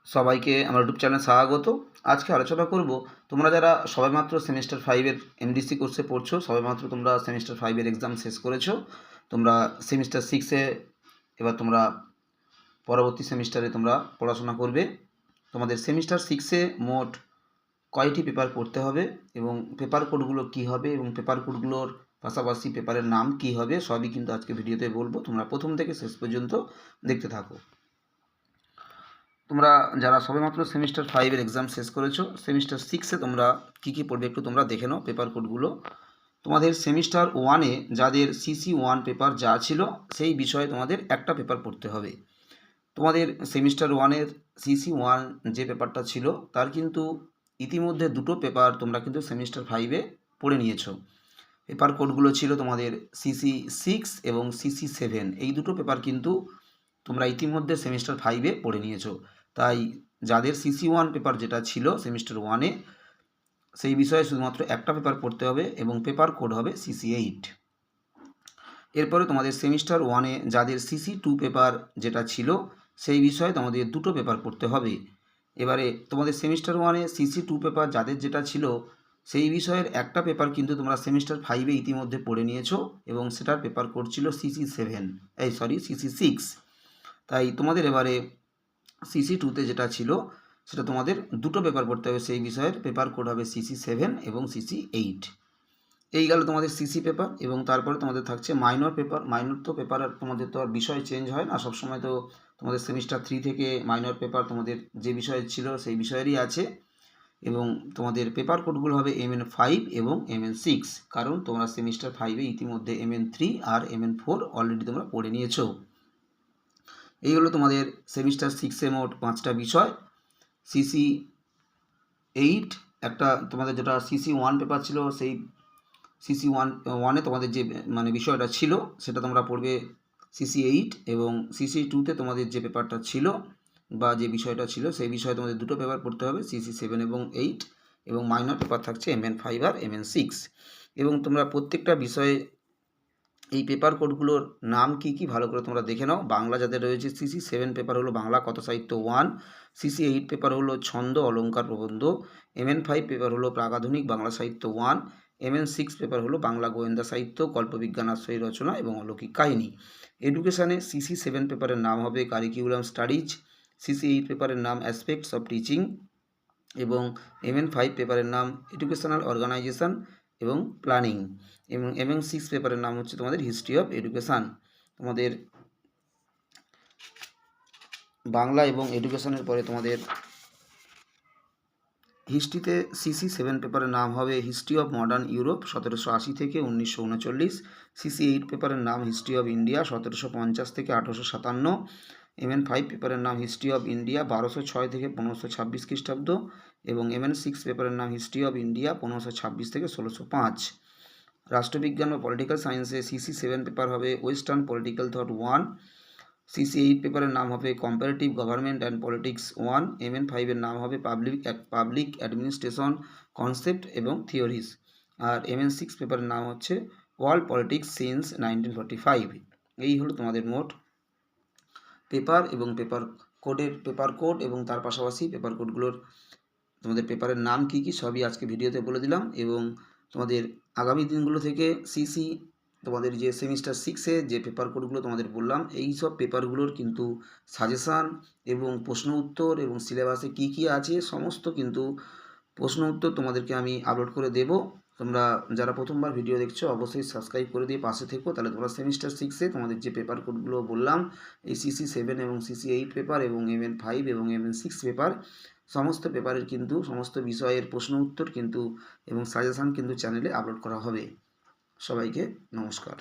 সবাইকে আমার ইউটিউব চ্যানেলে স্বাগত। আজকে আলোচনা করব, তোমরা যারা সবেমাত্র সেমিস্টার 5 এর এমডিসি কোর্সে পড়ছো, সবেমাত্র তোমরা সেমিস্টার 5 এর এক্সাম শেষ করেছো, তোমরা সেমিস্টার 6 এ এবার তোমরা পরবর্তী সেমিস্টারে তোমরা পড়াশোনা করবে। তোমাদের সেমিস্টার 6 এ মোট কয়টি পেপার পড়তে হবে এবং পেপার কোডগুলো কী হবে এবং পেপার কোডগুলোর পাশাপাশি পেপারের নাম কী হবে, সবই কিন্তু আজকে ভিডিওতে বলবো। তোমরা প্রথম থেকে শেষ পর্যন্ত দেখতে থাকো। তোমরা যারা সবেমাত্র সেমিস্টার 5 এর এক্সাম শেষ করেছো, সেমিস্টার 6 এ তোমরা কী কী পড়বে একটু তোমরা দেখে নাও পেপার কোডগুলো। তোমাদের সেমিস্টার 1 এ যাদের CC1 পেপার যা ছিল সেই বিষয়ে তোমাদের একটা পেপার পড়তে হবে। তোমাদের সেমিস্টার 1 এর CC1 যে পেপারটা ছিল তার কিন্তু ইতিমধ্যে দুটো পেপার তোমরা কিন্তু সেমিস্টার 5 এ পড়ে নিয়েছো। পেপার কোডগুলো ছিল তোমাদের CC6 এবং CC7। এই দুটো পেপার কিন্তু তোমরা ইতিমধ্যে সেমিস্টার 5 এ পড়ে নিয়েছো। তাই যাদের CC1 পেপার যেটা ছিল সেমিস্টার 1 এ, সেই বিষয়ে শুধুমাত্র একটা পেপার পড়তে হবে এবং পেপার কোড হবে CC8। এরপরে তোমাদের সেমিস্টার 1 এ যাদের CC2 পেপার যেটা ছিল সেই বিষয়ে তোমাদের দুটো পেপার পড়তে হবে। এবারে তোমাদের সেমিস্টার 1 এ CC2 পেপার যাদের যেটা ছিল সেই বিষয়ের একটা পেপার কিন্তু তোমরা সেমিস্টার 5 এ ইতিমধ্যে পড়ে নিয়েছো এবং সেটার পেপার কোড ছিল CC6। তাই তোমাদের এবারে CC2তে যেটা ছিল সেটা তোমাদের দুটো পেপার পড়তে হবে, সেই বিষয়ের পেপার কোড হবে CC7 এবং CC8। এই গেল তোমাদের CC পেপার। এবং তারপরে তোমাদের থাকছে মাইনর পেপার। মাইনর তো পেপার আর তোমাদের তো আর বিষয় চেঞ্জ হয় না, সবসময় তো তোমাদের সেমিস্টার 3 থেকে মাইনর পেপার তোমাদের যে বিষয় ছিল সেই বিষয়েরই আছে। এবং তোমাদের পেপার কোডগুলো হবে MN5 এবং MN6, কারণ তোমরা সেমিস্টার 5 এ ইতিমধ্যে MN3 আর MN4 অলরেডি তোমরা পড়ে নিয়েছো। এই হলো তোমাদের সেমিস্টার 6 এ মোট 5টা বিষয়। CC8 একটা তোমাদের যেটা CC1 পেপার ছিল, সেই CC1 এ তোমাদের যে বিষয়টা ছিল সেটা তোমরা পড়বে CC8, এবং CC2তে তোমাদের যে পেপারটা ছিল বা যে বিষয়টা ছিল সেই বিষয়ে তোমাদের দুটো পেপার পড়তে হবে, CC7 এবং 8, এবং মাইনর পেপার থাকছে MN5 আর MN6। এবং তোমরা প্রত্যেকটা বিষয়ে এই পেপার কোডগুলোর নাম কি কি ভালো করে তোমরা দেখে নাও। বাংলা যাদের রয়েছে CC7 পেপার হলো বাংলা কথা সাহিত্য 1, CC8 পেপার হলো ছন্দ অলঙ্কার প্রবন্ধ, MN5 পেপার হলো প্রাগাধুনিক বাংলা সাহিত্য 1, MN6 পেপার হলো বাংলা গোয়েন্দা সাহিত্য, কল্পবিজ্ঞান আশ্রয়ী রচনা এবং অলৌকিক কাহিনী। এডুকেশানে CC7 পেপারের নাম হবে কারিকুলাম স্টাডিজ, CC8 পেপারের নাম অ্যাসপেক্টস অফ টিচিং, এবং MN5 পেপারের নাম এডুকেশনাল অর্গানাইজেশন এবং প্ল্যানিং, এবং MN6 পেপারের নাম হচ্ছে তোমাদের হিস্ট্রি অফ এডুকেশান। তোমাদের বাংলা এবং এডুকেশনের পরে তোমাদের হিস্ট্রিতে CC7 পেপারের নাম হবে হিস্ট্রি অফ মডার্ন ইউরোপ 1780 থেকে 1939, CC8 পেপারের নাম হিস্ট্রি অফ ইন্ডিয়া 1750 থেকে 1857, MN5 পেপারের নাম হিস্ট্রি অফ ইন্ডিয়া 1206 থেকে 1526 খ্রিস্টাব্দ, এবং MN6 পেপারের নাম হিস্ট্রি অফ ইন্ডিয়া 1526 থেকে 1605। রাষ্ট্রবিজ্ঞান বা পলিটিক্যাল সায়েন্সে CC7 পেপার হবে ওয়েস্টার্ন পলিটিক্যাল থট 1, CC8 পেপারের নাম হবে comparative government and politics 1, MN5 এর নাম হবে পাবলিক অ্যাডমিনিস্ট্রেশন কনসেপ্ট এবং থিওরিজ, আর MN6 পেপারের নাম হচ্ছে ওয়ার্ল্ড পলিটিক্স সিন্স 1945। এই হলো তোমাদের মোট পেপার এবং পেপার কোড এবং তার পাশাপাশি পেপার কোডগুলোর তোমাদের পেপারের নাম কি কি সবই আজকে ভিডিওতে বলে দিলাম। এবং তোমাদের আগামী দিনগুলো থেকে তোমাদের যে সেমিস্টার 6 এ যে পেপার কোডগুলো তোমাদের বললাম, এই সব পেপারগুলোর কিন্তু সাজেশান এবং প্রশ্ন উত্তর এবং সিলেবাসে কি কি আছে সমস্ত কিন্তু প্রশ্ন উত্তর তোমাদেরকে আমি আপলোড করে দেব। তোমরা যারা প্রথমবার ভিডিও দেখছো অবশ্যই সাবস্ক্রাইব করে দিয়ে পাশে থেকো, তাহলে তোমরা সেমিস্টার 6 এ তোমাদের যে পেপার কোডগুলো বললাম, এই CC7 এবং CC8 পেপার এবং MN5 এবং MN6 পেপার, সমস্ত পেপারের কিন্তু সমস্ত বিষয়ের প্রশ্ন উত্তর কিন্তু এবং সাজেশান কিন্তু চ্যানেলে আপলোড করা হবে। সবাইকে নমস্কার।